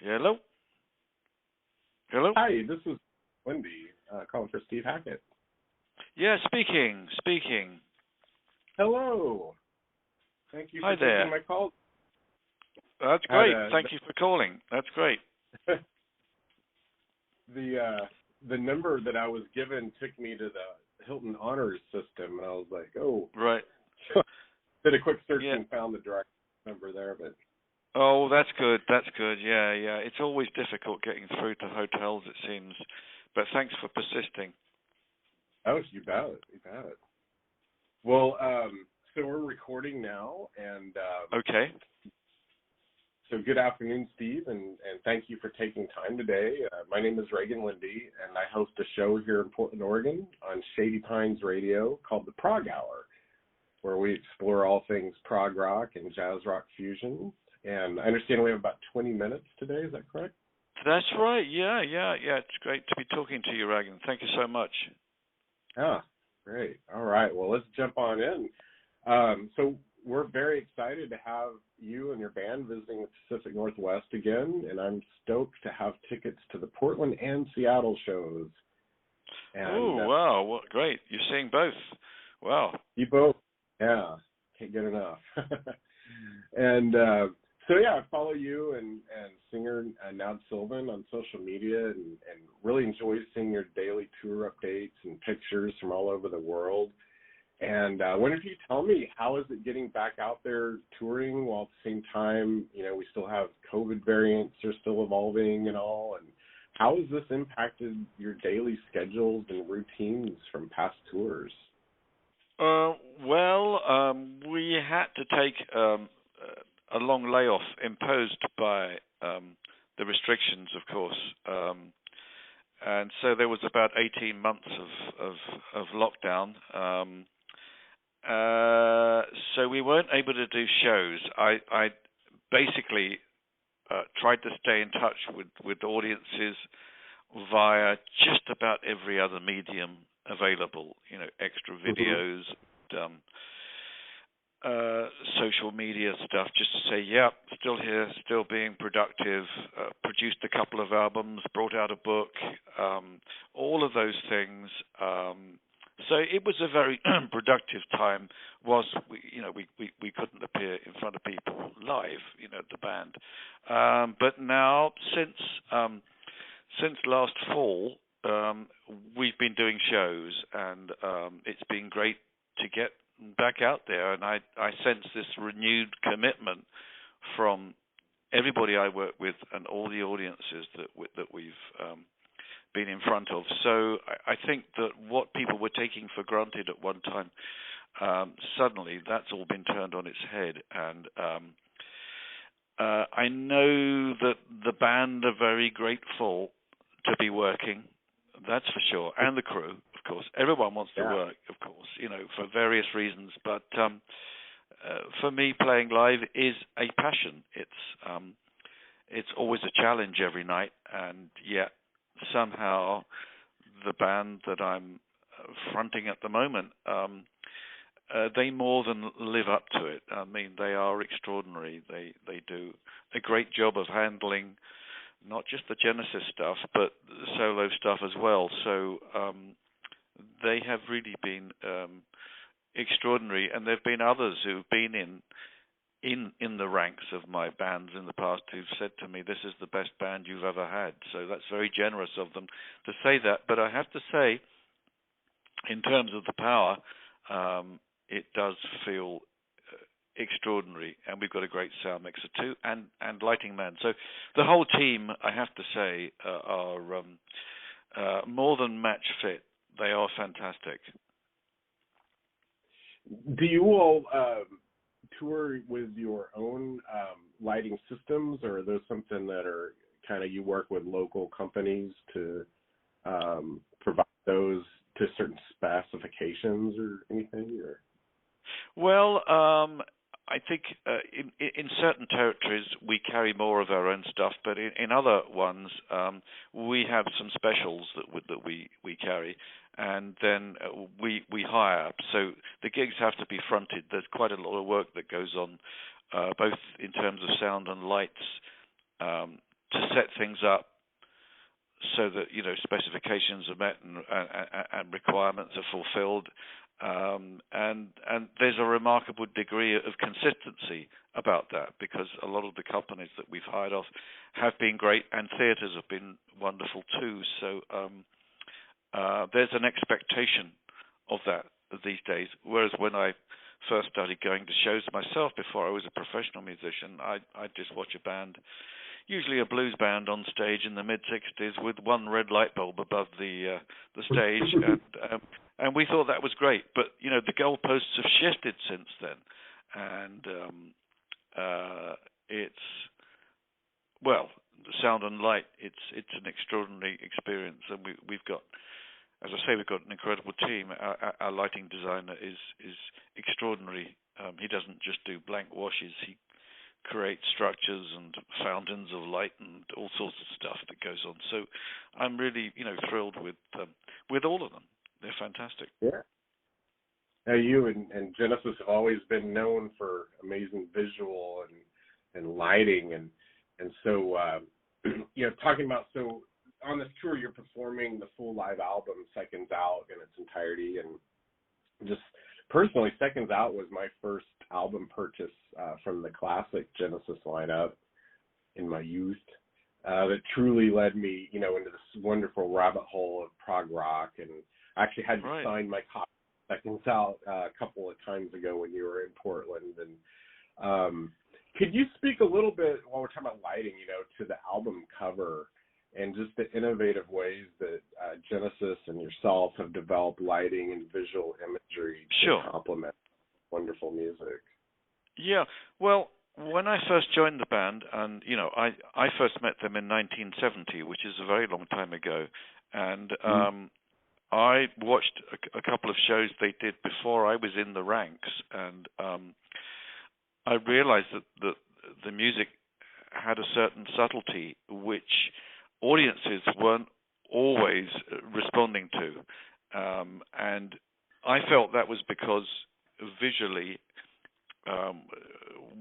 Hello? Hello? Hi, this is Wendy, calling for Steve Hackett. Yeah, speaking. Hello. Thank you Hi for taking there. my call. That's Had great. Thank you for calling. That's great. the number that I was given took me to the Hilton Honors System, and I was like, oh. Right. Did a quick search Yeah. and found the direct number there, but Oh, that's good. That's good. Yeah. It's always difficult getting through to hotels, it seems. But thanks for persisting. oh, you bet it. Well, so we're recording now, and Okay. so good afternoon, Steve, and thank you for taking time today. My name is Ragon Linde, and I host a show here in Portland, Oregon on Shady Pines Radio called The Prog Hour, where we explore all things prog rock and jazz rock fusion. And I understand we have about 20 minutes today. Is that correct? That's right. Yeah. It's great to be talking to you, Ragon. Thank you so much. Ah, great. All right. Well, let's jump on in. So we're very excited to have you and your band visiting the Pacific Northwest again, and I'm stoked to have tickets to the Portland and Seattle shows. Oh, And wow. Well, great. You're seeing both. Wow. you both, yeah, can't get enough. And so, yeah, I follow you and singer Nad Sylvan on social media and really enjoy seeing your daily tour updates and pictures from all over the world. And I wonder if you tell me, how is it getting back out there touring while at the same time, we still have COVID variants are still evolving and all, and how has this impacted your daily schedules and routines from past tours? We had to take a long layoff imposed by the restrictions, of course. And so there was about 18 months of lockdown. So we weren't able to do shows. I basically tried to stay in touch with audiences via just about every other medium available, extra videos, social media stuff, just to say, yeah, still here, still being productive, produced a couple of albums, brought out a book, all of those things. So it was a very productive time. We couldn't appear in front of people live, the band. But now, since last fall, we've been doing shows, and it's been great to get back out there. And I sense this renewed commitment from everybody I work with and all the audiences that we've been in front of. So I think that what people were taking for granted at one time, suddenly that's all been turned on its head. And I know that the band are very grateful to be working, that's for sure, and the crew, of course. Everyone wants to work, of course, for various reasons. But for me, playing live is a passion. It's always a challenge every night, and yet somehow the band that I'm fronting at the moment, they more than live up to it. I mean, they are extraordinary. They do a great job of handling not just the Genesis stuff, but the solo stuff as well. So they have really been extraordinary, and there have been others who've been in the ranks of my bands in the past who've said to me, this is the best band you've ever had. So that's very generous of them to say that. But I have to say, in terms of the power, it does feel extraordinary, and we've got a great sound mixer too, and lighting man. So the whole team, I have to say, are more than match fit. They are fantastic. Do you all tour with your own lighting systems, or are those something that are kind of you work with local companies to provide those to certain specifications or anything? Or? Well, I think in certain territories we carry more of our own stuff, but in other ones we have some specials that we carry, and then we hire. So the gigs have to be fronted. There's quite a lot of work that goes on, both in terms of sound and lights, to set things up so that specifications are met and requirements are fulfilled, and there's a remarkable degree of consistency about that, because a lot of the companies that we've hired off have been great, and theatres have been wonderful too. So there's an expectation of that these days, whereas when I first started going to shows myself before I was a professional musician, I'd just watch a band, usually a blues band, on stage in the mid-'60s with one red light bulb above the stage, and we thought that was great. But the goalposts have shifted since then, and it's, well, sound and light. It's an extraordinary experience, and we've got, as I say, we've got an incredible team. Our lighting designer is extraordinary. He doesn't just do blank washes. He creates structures and fountains of light and all sorts of stuff that goes on. So I'm really, thrilled with all of them. They're fantastic. Yeah. Now you and Genesis have always been known for amazing visual and lighting, and so talking about, so on this tour you're performing the full live album Seconds Out in its entirety, and just personally, Seconds Out was my first album purchase from the classic Genesis lineup in my youth. That truly led me, into this wonderful rabbit hole of prog rock, and I actually had to sign my copy of Seconds Out a couple of times ago when you were in Portland. And could you speak a little bit, while we're talking about lighting, to the album cover and just the innovative ways that Genesis and yourself have developed lighting and visual imagery to complement wonderful music? Yeah. Well, when I first joined the band, and I first met them in 1970, which is a very long time ago, and I watched a couple of shows they did before I was in the ranks, and I realized that the music had a certain subtlety which audiences weren't always responding to, and I felt that was because visually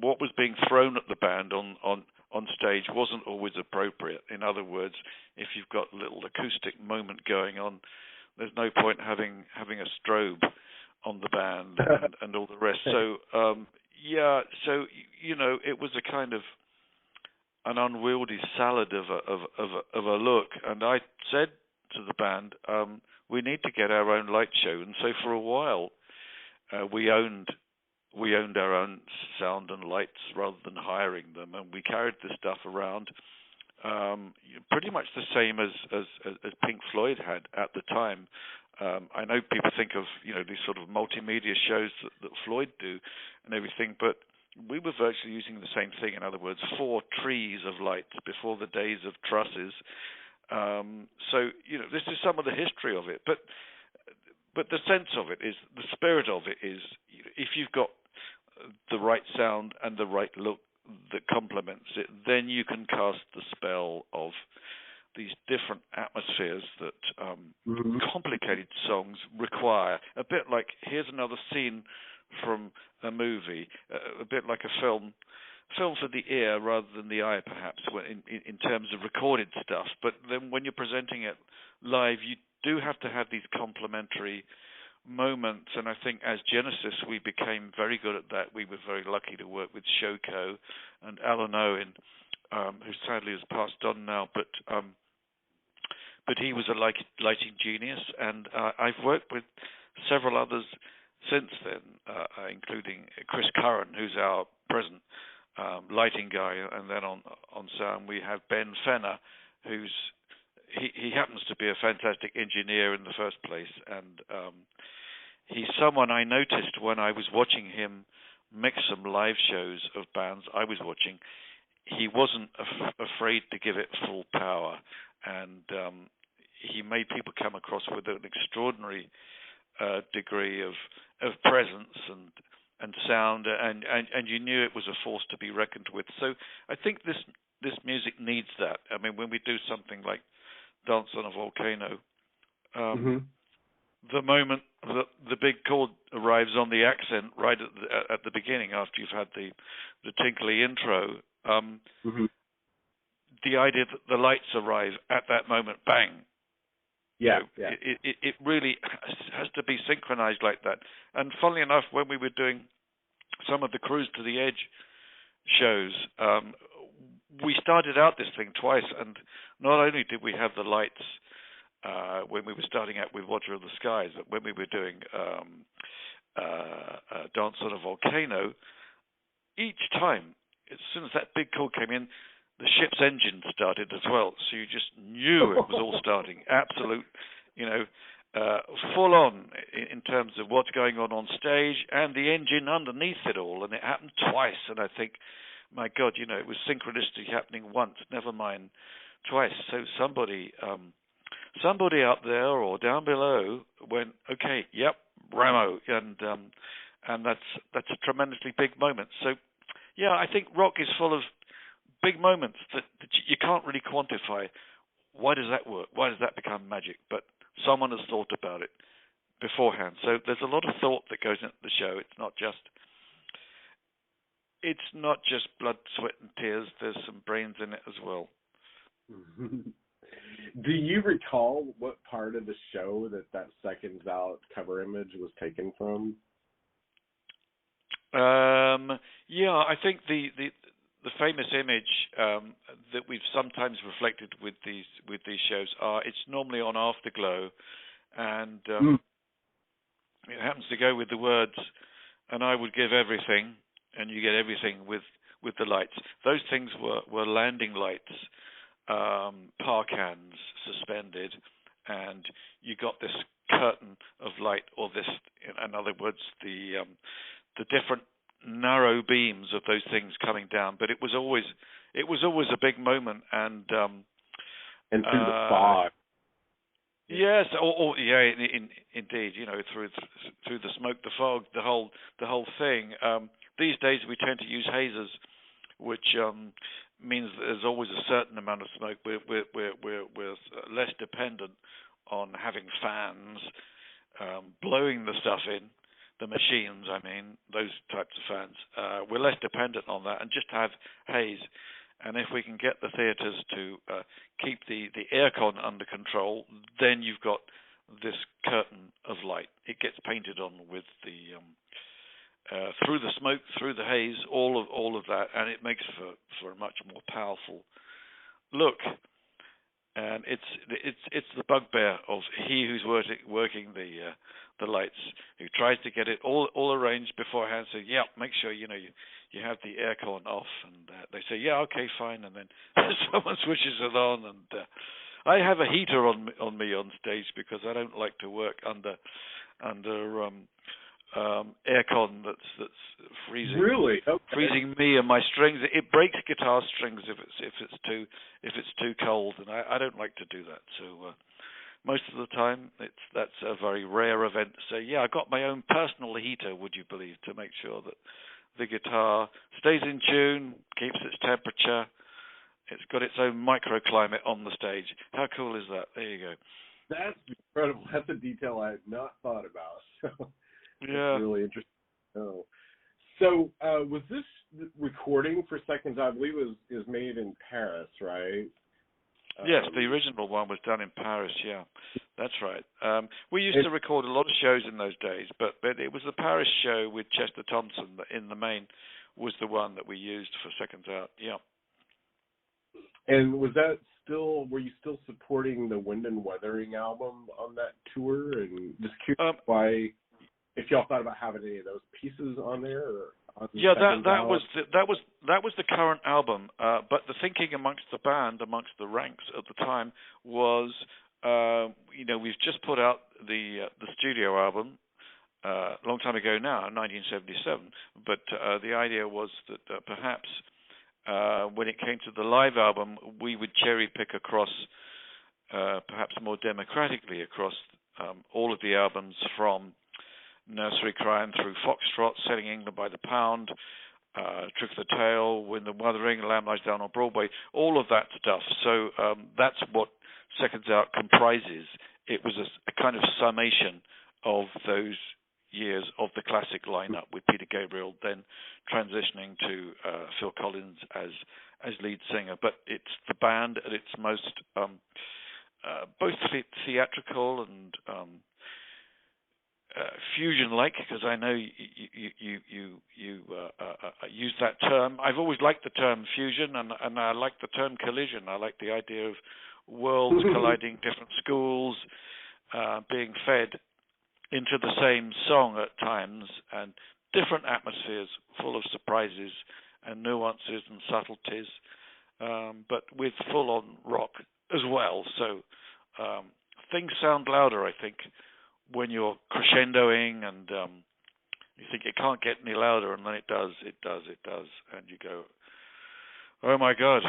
what was being thrown at the band on stage wasn't always appropriate. In other words, if you've got a little acoustic moment going on, there's no point having a strobe on the band and all the rest. So so it was a kind of an unwieldy salad of a look, and I said to the band, we need to get our own light show. And so for a while we owned our own sound and lights rather than hiring them, and we carried this stuff around, pretty much the same as Pink Floyd had at the time. I know people think of these sort of multimedia shows that Floyd do and everything, but we were virtually using the same thing. In other words, 4 trees of lights before the days of trusses. So this is some of the history of it, but the sense of it is, the spirit of it is, if you've got the right sound and the right look that complements it, then you can cast the spell of these different atmospheres that complicated songs require. A bit like, here's another scene from a movie, a bit like a film for the ear rather than the eye, perhaps, in terms of recorded stuff. But then when you're presenting it live, you do have to have these complementary moments, and I think as Genesis we became very good at that. We were very lucky to work with Shoko and Alan Owen, who sadly has passed on now, but he was a lighting genius, and I've worked with several others since then, including Chris Curran, who's our present lighting guy, and then on sound we have Ben Fenner, who's he happens to be a fantastic engineer in the first place, and he's someone I noticed when I was watching him mix some live shows of bands I was watching. He wasn't afraid to give it full power, and he made people come across with an extraordinary degree of presence and sound, and you knew it was a force to be reckoned with. So I think this music needs that. I mean, when we do something like Dance on a Volcano, the moment that the big chord arrives on the accent right at the beginning, after you've had the tinkly intro, the idea that the lights arrive at that moment, bang. Yeah, It really has to be synchronized like that. And funnily enough, when we were doing some of the Cruise to the Edge shows, we started out this thing twice, and not only did we have the lights when we were starting out with Watcher of the Skies, but when we were doing Dance on a Volcano, each time, as soon as that big call came in, the ship's engine started as well. So you just knew it was all starting. Absolute, full on in terms of what's going on stage and the engine underneath it all. And it happened twice. And I think, my God, it was synchronicity happening once, never mind twice. So somebody out there or down below went, okay, yep, Ramo, and that's a tremendously big moment. So, yeah, I think rock is full of big moments that you can't really quantify. Why does that work? Why does that become magic? But someone has thought about it beforehand. So there's a lot of thought that goes into the show. It's not just blood, sweat, and tears. There's some brains in it as well. Do you recall what part of the show that Seconds Out cover image was taken from? Yeah, I think the famous image that we've sometimes reflected with these shows it's normally on Afterglow, and it happens to go with the words, and I would give everything, and you get everything with the lights. Those things were landing lights, parkans suspended, and you got this curtain of light, or this, in other words, the different narrow beams of those things coming down. But it was always a big moment, and through the fog. Yes, indeed. Through the smoke, the fog, the whole thing. These days we tend to use hazers, which means that there's always a certain amount of smoke. We're less dependent on having fans blowing the stuff in. The machines, those types of fans. We're less dependent on that, and just have haze. And if we can get the theatres to keep the aircon under control, then you've got this curtain of light. It gets painted on with the through the smoke, through the haze, all of that, and it makes for a much more powerful look. And it's the bugbear of he who's working the lights, who tries to get it all arranged beforehand. So yeah, make sure you have the aircon off, and they say yeah, okay, fine, and then someone switches it on, and I have a heater on me on stage because I don't like to work under aircon that's freezing. Really? Okay. Freezing me and my strings. It breaks guitar strings if it's too cold, and I don't like to do that. So most of the time that's a very rare event. So yeah, I got my own personal heater, would you believe, to make sure that the guitar stays in tune, keeps its temperature. It's got its own microclimate on the stage. How cool is that? There you go. That's incredible. That's a detail I had not thought about. So yeah, that's really interesting. Oh. So was this recording for Seconds, I believe, is made in Paris, right? Yes, the original one was done in Paris. Yeah, that's right. We used to record a lot of shows in those days, but it was the Paris show with Chester Thompson that, in the main, was the one that we used for Seconds Out. Yeah. And was that still? Were you still supporting the Wind and Weathering album on that tour? And just curious why, if y'all thought about having any of those pieces on there? Or on yeah, that was the current album. But the thinking amongst the band, amongst the ranks at the time, was we've just put out the studio album a long time ago now, 1977. But the idea was that perhaps when it came to the live album, we would cherry pick across, perhaps more democratically across all of the albums from Nursery Crying through Foxtrot, Selling England by the Pound, Trick of the Tail, Wind and Wuthering, Lamb Lies Down on Broadway, all of that stuff. So that's what Seconds Out comprises. It was a kind of summation of those years of the classic lineup, with Peter Gabriel then transitioning to Phil Collins as as lead singer, but it's the band at its most both theatrical and fusion-like, because I know you use that term. I've always liked the term fusion, and I like the term collision. I like the idea of worlds colliding, different schools being fed into the same song at times, and different atmospheres full of surprises and nuances and subtleties, but with full-on rock as well. So things sound louder, I think, when you're crescendoing, and you think it can't get any louder, and then it does, and you go, oh my God,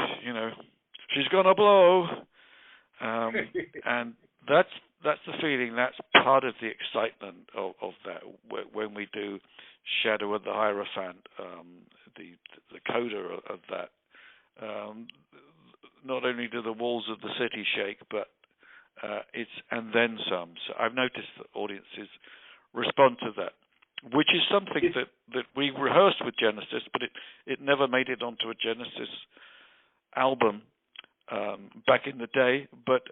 she's gonna blow, and that's the feeling. That's part of the excitement of that when we do Shadow of the Hierophant, the coda of that. Not only do the walls of the city shake, but it's and then some. So I've noticed that audiences respond to that, which is something that we rehearsed with Genesis, but it never made it onto a Genesis album back in the day. But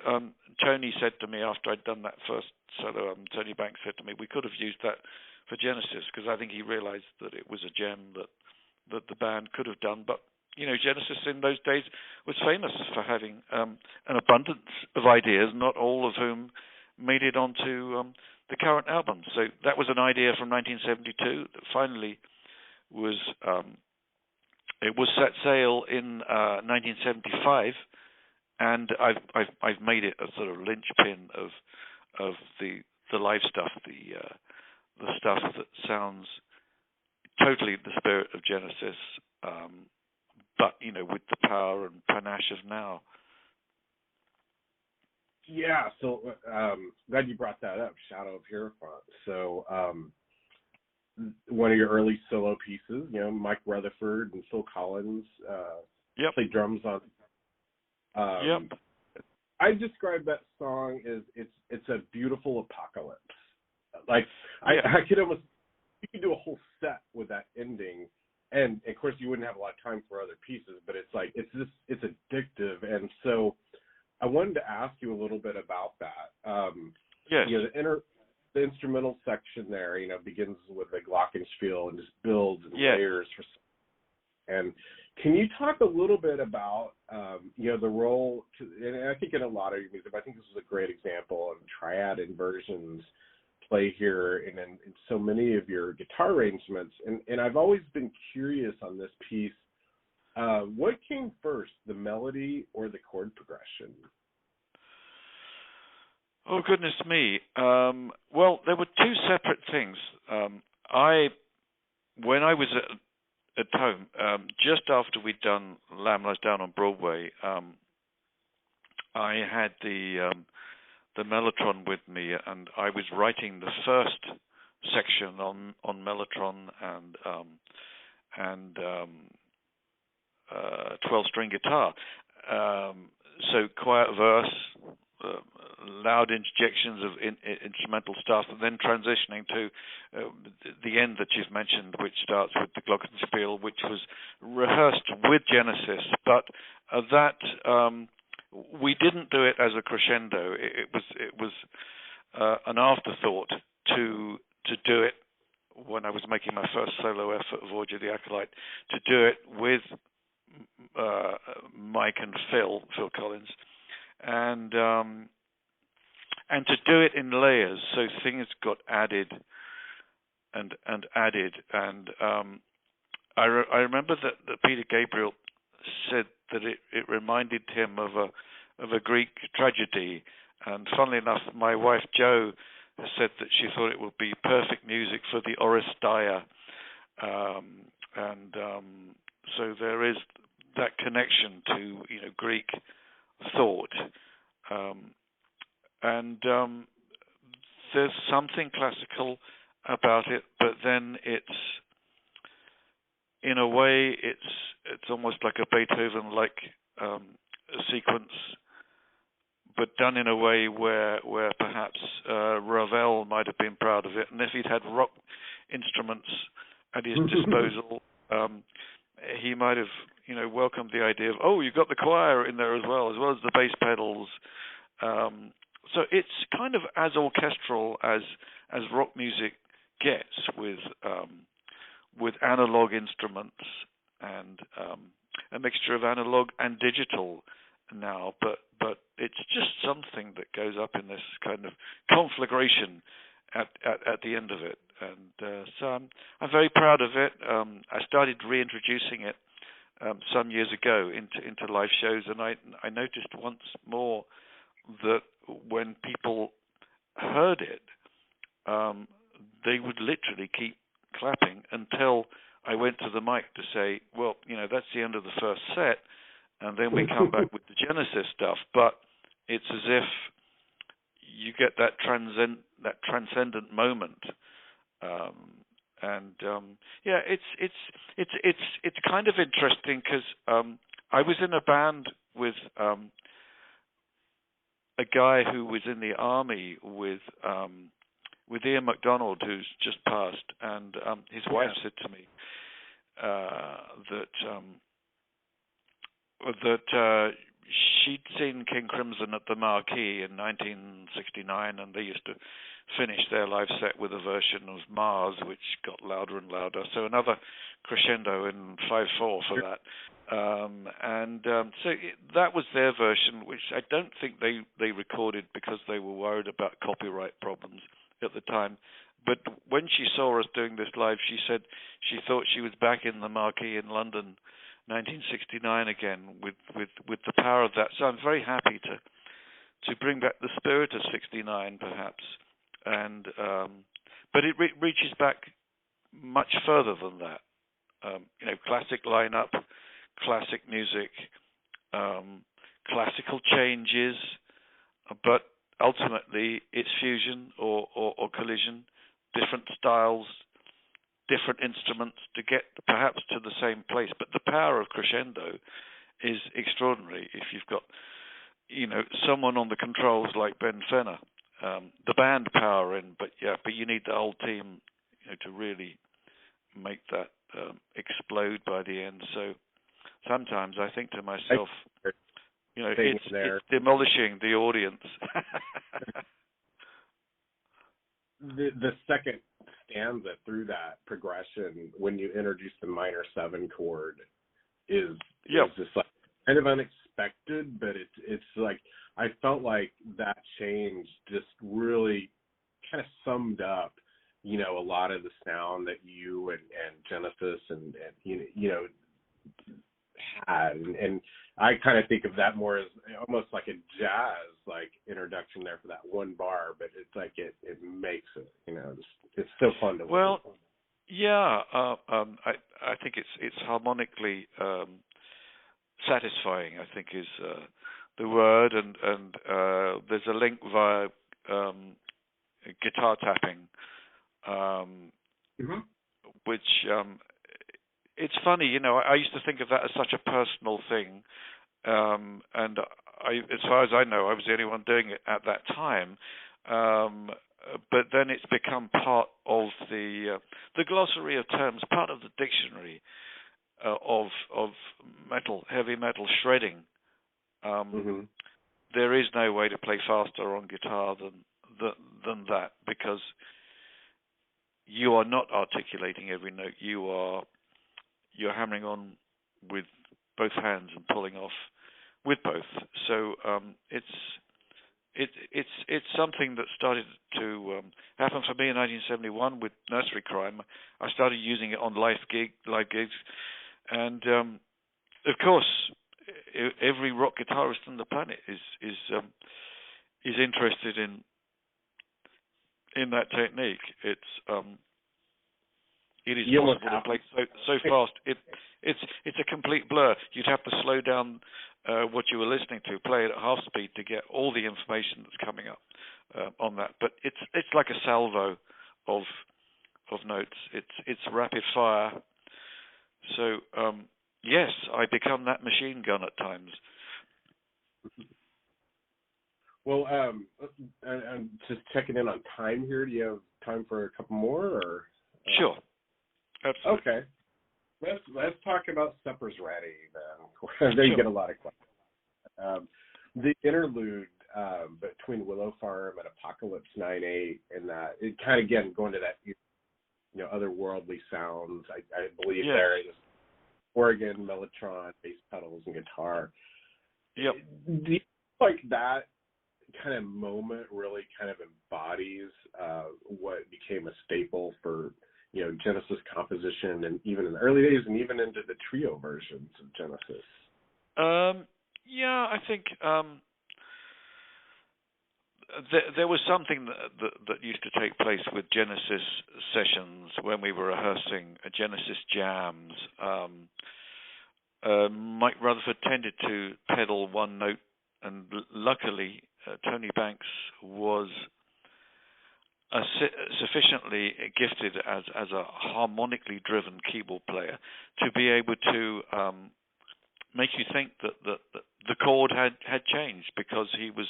Tony said to me after I'd done that first solo, Tony Banks said to me, we could have used that for Genesis, because I think he realized that it was a gem that the band could have done. But Genesis in those days was famous for having an abundance of ideas, not all of whom made it onto the current album. So that was an idea from 1972 that finally was it was set sail in 1975, and I've made it a sort of linchpin of the live stuff, the stuff that sounds totally the spirit of Genesis. But with the power and panache of now. Yeah, so glad you brought that up, Shadow of Hierophant. So one of your early solo pieces, Mike Rutherford and Phil Collins played drums on. I describe that song as it's a beautiful apocalypse. Like I could almost, you could do a whole set with that ending. And of course, you wouldn't have a lot of time for other pieces, but it's addictive. And so, I wanted to ask you a little bit about that. Yes. The instrumental section there, begins with a glockenspiel and just builds and layers. And can you talk a little bit about, the role? And I think in a lot of your music, I think this is a great example of triad inversions play here and in so many of your guitar arrangements, and I've always been curious on this piece. What came first, the melody or the chord progression? Oh goodness me! Well, there were two separate things. When I was at home, just after we'd done Lamb Lies Down on Broadway, I had the Mellotron with me, and I was writing the first section on Mellotron and 12-string guitar. So quiet verse, loud interjections of instrumental stuff, and then transitioning to the end that you've mentioned, which starts with the glockenspiel, which was rehearsed with Genesis, but that. We didn't do it as a crescendo. It was an afterthought to do it when I was making my first solo effort, Voyage of the Acolyte, to do it with Mike and Phil Collins, and to do it in layers, so things got added and added. And I remember that Peter Gabriel said that it reminded him of a Greek tragedy, and funnily enough, my wife Jo said that she thought it would be perfect music for the Oresteia, so there is that connection to Greek thought, and there's something classical about it, but then in a way, it's almost like a Beethoven-like sequence, but done in a way where perhaps Ravel might have been proud of it, and if he'd had rock instruments at his disposal, he might have welcomed the idea of, oh, you've got the choir in there as well as the bass pedals. So it's kind of as orchestral as rock music gets, with analog instruments and a mixture of analog and digital now, but it's just something that goes up in this kind of conflagration at the end of it, and so I'm very proud of it. I started reintroducing it some years ago into live shows, and I noticed once more that when people heard it, they would literally keep clapping until I went to the mic to say, well, that's the end of the first set, and then we come back with the Genesis stuff. But it's as if you get that transcendent moment, it's kind of interesting because I was in a band with a guy who was in the army with Ian MacDonald, who's just passed, and his wife said to me that she'd seen King Crimson at the Marquee in 1969, and they used to finish their live set with a version of Mars, which got louder and louder. So another crescendo in 5/4 for that. So that was their version, which I don't think they recorded because they were worried about copyright problems at the time. But when she saw us doing this live, she said she thought she was back in the Marquee in London, 1969 again, with the power of that. So I'm very happy to bring back the spirit of '69, perhaps, and but it reaches back much further than that. Classic lineup, classic music, classical changes, but ultimately it's fusion or collision, different styles, different instruments to get perhaps to the same place. But the power of crescendo is extraordinary if you've got someone on the controls like Ben Fenner, the band power in, but you need the whole team to really make that explode by the end. So sometimes I think to myself, it's demolishing the audience. The second stanza through that progression, when you introduce the minor 7 chord, is just like kind of unexpected, but it's like I felt like that change just really kind of summed up a lot of the sound that you and Genesis and had, and I kind of think of that more as almost like a jazz like introduction there for that one bar, but it's like it makes it, it's so fun to listen. Well, I think it's harmonically satisfying, I think is the word, and there's a link via guitar tapping, which it's funny, I used to think of that as such a personal thing, and as far as I know, I was the only one doing it at that time. But then it's become part of the glossary of terms, part of the dictionary of heavy metal shredding. There is no way to play faster on guitar than that, because you are not articulating every note. You're hammering on with both hands and pulling off with both. So it's something that started to happen for me in 1971 with Nursery Crime. I started using it on live gigs, and of course, every rock guitarist on the planet is interested in that technique. It is possible to play so fast. It's a complete blur. You'd have to slow down what you were listening to, play it at half speed to get all the information that's coming up on that. But it's like a salvo of notes. It's rapid fire. So yes, I become that machine gun at times. Well, I'm just checking in on time here. Do you have time for a couple more? Or Sure. Absolutely. Okay. let's talk about Supper's Ready then. There you get a lot of questions. The interlude between Willow Farm and Apocalypse 9/8, and that it kind of again going to that otherworldly sounds. I believe there is organ, mellotron, bass pedals, and guitar. Yep. Do you feel like that kind of moment really kind of embodies what became a staple for Genesis composition, and even in the early days, and even into the trio versions of Genesis? I think there was something that used to take place with Genesis sessions when we were rehearsing Genesis jams. Mike Rutherford tended to pedal one note, and luckily Tony Banks was sufficiently gifted as a harmonically driven keyboard player to be able to make you think that the chord had changed, because he was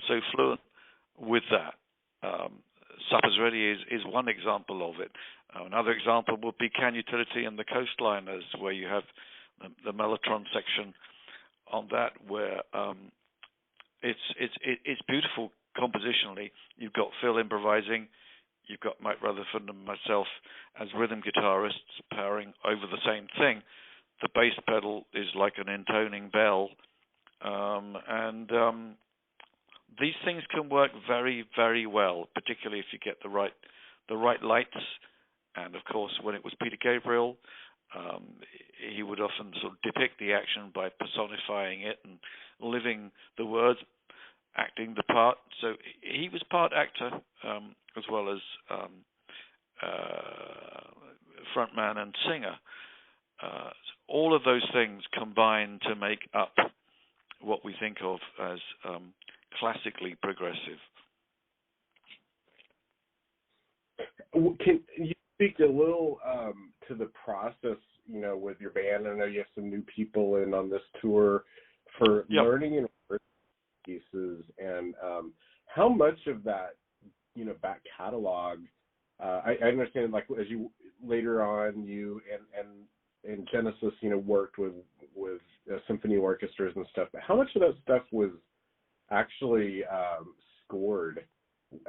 so fluent with that. Supper's Ready is one example of it. Another example would be Can Utility and the Coastliners, where you have the mellotron section on that, where it's beautiful compositionally. You've got Phil improvising, you've got Mike Rutherford and myself as rhythm guitarists powering over the same thing. The bass pedal is like an intoning bell, and these things can work very, very well, particularly if you get the right lights. And of course, when it was Peter Gabriel, he would often sort of depict the action by personifying it and living the words, acting the part. So he was part actor as well as frontman and singer. All of those things combine to make up what we think of as classically progressive. Can you speak a little to the process, with your band? I know you have some new people in on this tour for learning and pieces, and how much of that, back catalog, I understand, like, as you later on, you and Genesis, worked with symphony orchestras and stuff, but how much of that stuff was actually scored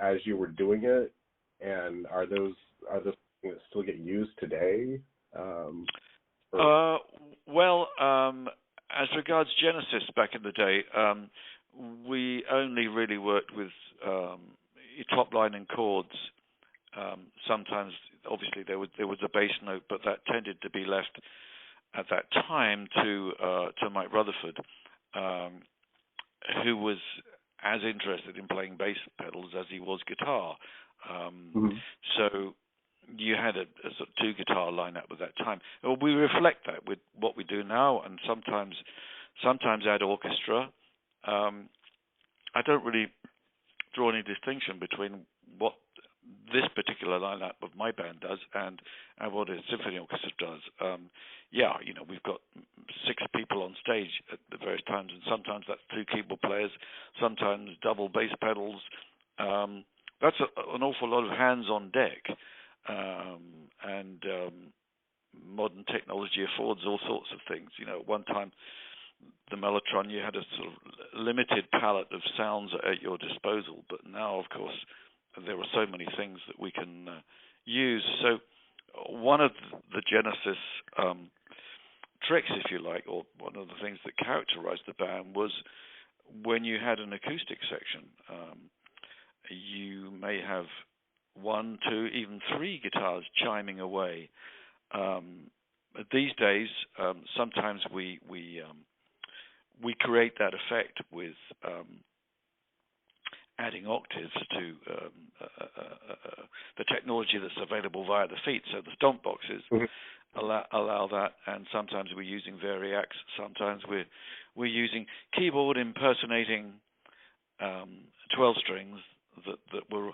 as you were doing it, and are those things that still get used today? As regards Genesis back in the day, we only really worked with top line and chords. Sometimes, obviously, there was a bass note, but that tended to be left at that time to Mike Rutherford, who was as interested in playing bass pedals as he was guitar. So you had a sort of two guitar lineup at that time. Well, we reflect that with what we do now, and sometimes add orchestra. I don't really draw any distinction between what this particular lineup of my band does and what a symphony orchestra does. We've got 6 people on stage at the various times, and sometimes that's 2 keyboard players, sometimes double bass pedals. That's an awful lot of hands on deck, and modern technology affords all sorts of things. At one time, the mellotron, you had a sort of limited palette of sounds at your disposal, but now, of course, there are so many things that we can use. So one of the Genesis tricks, if you like, or one of the things that characterized the band was when you had an acoustic section, you may have 1, 2, even 3 guitars chiming away. These days, sometimes we create that effect with adding octaves to the technology that's available via the feet. So the stomp boxes allow that, and sometimes we're using variacs. Sometimes we're using keyboard impersonating 12 strings that were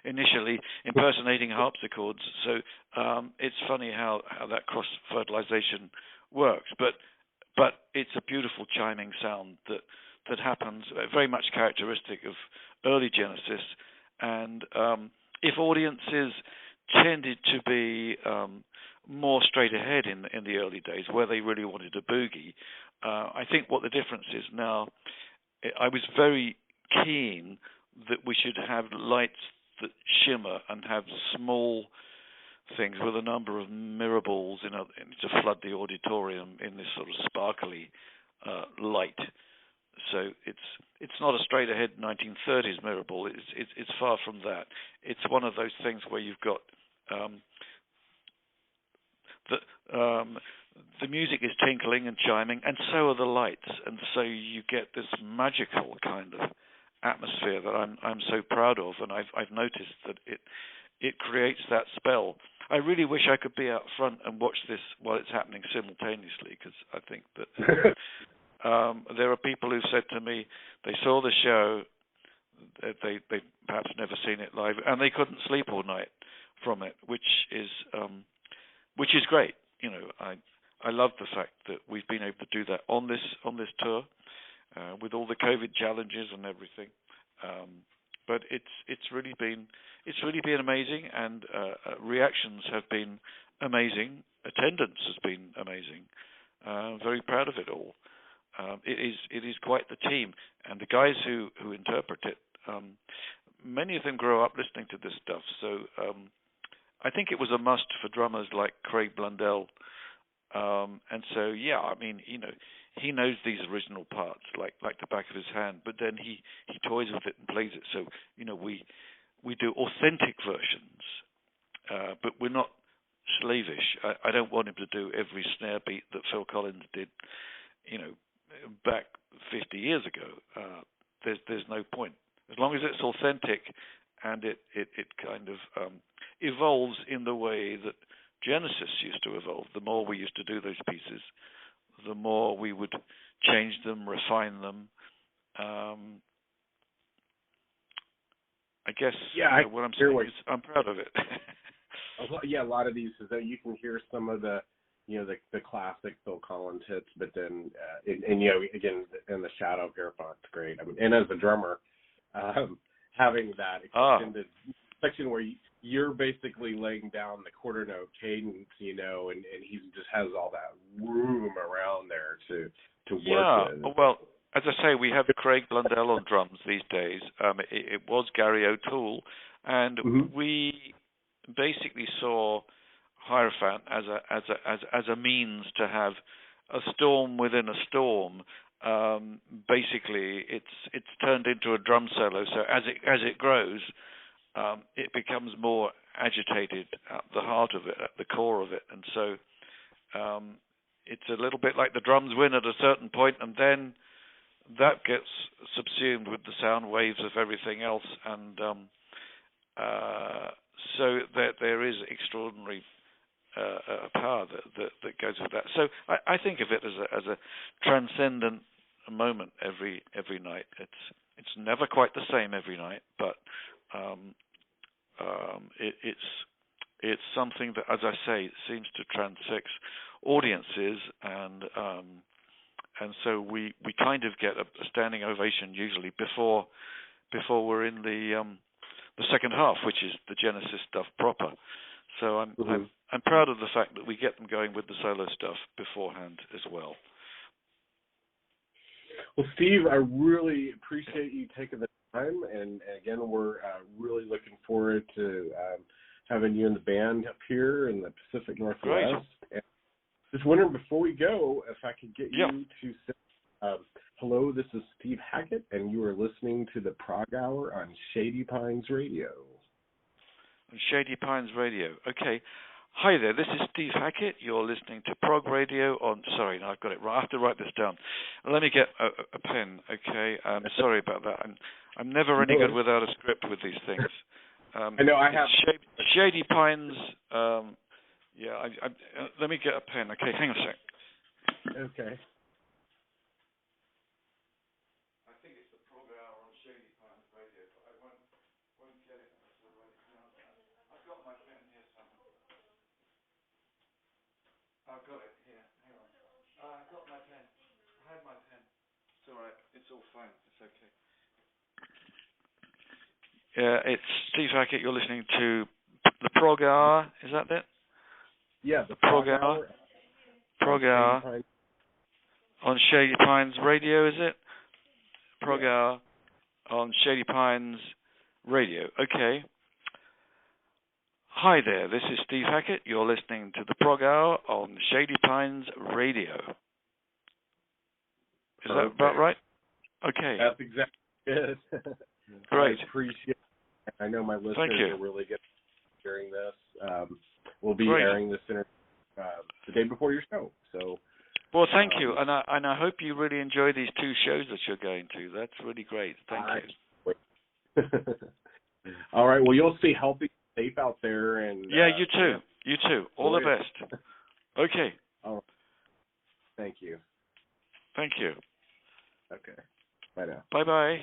initially impersonating harpsichords. So it's funny how that cross-fertilization works, but it's a beautiful chiming sound that happens, very much characteristic of early Genesis. And if audiences tended to be more straight ahead in the early days, where they really wanted a boogie. I think what the difference is now, I was very keen that we should have lights that shimmer and have small things with a number of mirror balls to flood the auditorium in this sort of sparkly light. So it's not a straight ahead 1930s mirror ball. It's far from that. It's one of those things where you've got the music is tinkling and chiming, and so are the lights, and so you get this magical kind of atmosphere that I'm so proud of, and I've noticed that it creates that spell. I really wish I could be out front and watch this while it's happening simultaneously, because I think that there are people who said to me they saw the show, they perhaps never seen it live, and they couldn't sleep all night from it, which is great. You know, I love the fact that we've been able to do that on this tour with all the COVID challenges and everything. But it's really been amazing, and reactions have been amazing. Attendance has been amazing. I'm very proud of it all. It is quite the team, and the guys who interpret it. Many of them grow up listening to this stuff, so I think it was a must for drummers like Craig Blundell. And so, yeah, I mean, you know, he knows these original parts like the back of his hand, but then he toys with it and plays it. So, you know, we do authentic versions, but we're not slavish. I don't want him to do every snare beat that Phil Collins did, you know, back 50 years ago. There's no point. As long as it's authentic and it kind of evolves in the way that Genesis used to evolve. The more we used to do those pieces, the more we would change them, refine them. I guess what I'm saying is I'm proud of it. Yeah, a lot of these is that you can hear some of the, you know, the classic Phil Collins hits, but then and you know, again, in the shadow of Hierophant, it's great. I mean, and as a drummer, having that extended section where you're basically laying down the quarter note cadence, you know, and he just has all that room around there to work with. Well, as I say, we have Craig Blundell on drums these days. It was Gary O'Toole, and we basically saw Hierophant as a means to have a storm within a storm. Basically, it's turned into a drum solo. So as it grows, it becomes more agitated at the heart of it, at the core of it, and so it's a little bit like the drums win at a certain point, and then that gets subsumed with the sound waves of everything else, and so there is extraordinary power that goes with that. So I think of it as a transcendent moment every night. It's never quite the same every night, but it's something that, as I say, seems to transfix audiences, and so we kind of get a standing ovation usually before we're in the second half, which is the Genesis stuff proper. So I'm proud of the fact that we get them going with the solo stuff beforehand as well. Well, Steve, I really appreciate you taking the time, and again, we're really looking forward to having you in the band up here in the Pacific Northwest. Great. And just wondering, before we go, if I could get you to say, hello, this is Steve Hackett, and you are listening to the Prog Hour on Shady Pines Radio. On Shady Pines Radio. Okay. Hi there, this is Steve Hackett. You're listening to Prog Radio on... Sorry, no, I've got it right. I have to write this down. Let me get a pen, okay? Sorry about that. I'm never any good without a script with these things. I know, I have... Shady Pines... let me get a pen. Okay, hang on a sec. Okay. I think it's the Prog Hour on Shady Pines Radio, but I won't get it unless I write it down. I've got my pen here somewhere. I've got it here. Hang on. I've got my pen. I had my pen. It's all right. It's all fine. It's okay. It's Steve Hackett. You're listening to the Prog Hour. Is that it? Yeah, the Prog Hour on Shady Pines Radio, is it? Prog Hour on Shady Pines Radio. Okay. Hi there, this is Steve Hackett. You're listening to the Prog Hour on Shady Pines Radio. Is that about right? Okay. That's exactly it. Great. I appreciate it. I know my listeners are really good at hearing this. We'll be airing this interview the day before your show. So. Well, thank you, and I hope you really enjoy these 2 shows that you're going to. That's really great. Thank you. All right. Well, you'll stay healthy, safe out there, and you too. You too. All the best. Okay. All right. Thank you. Thank you. Okay. Bye now. Bye-bye.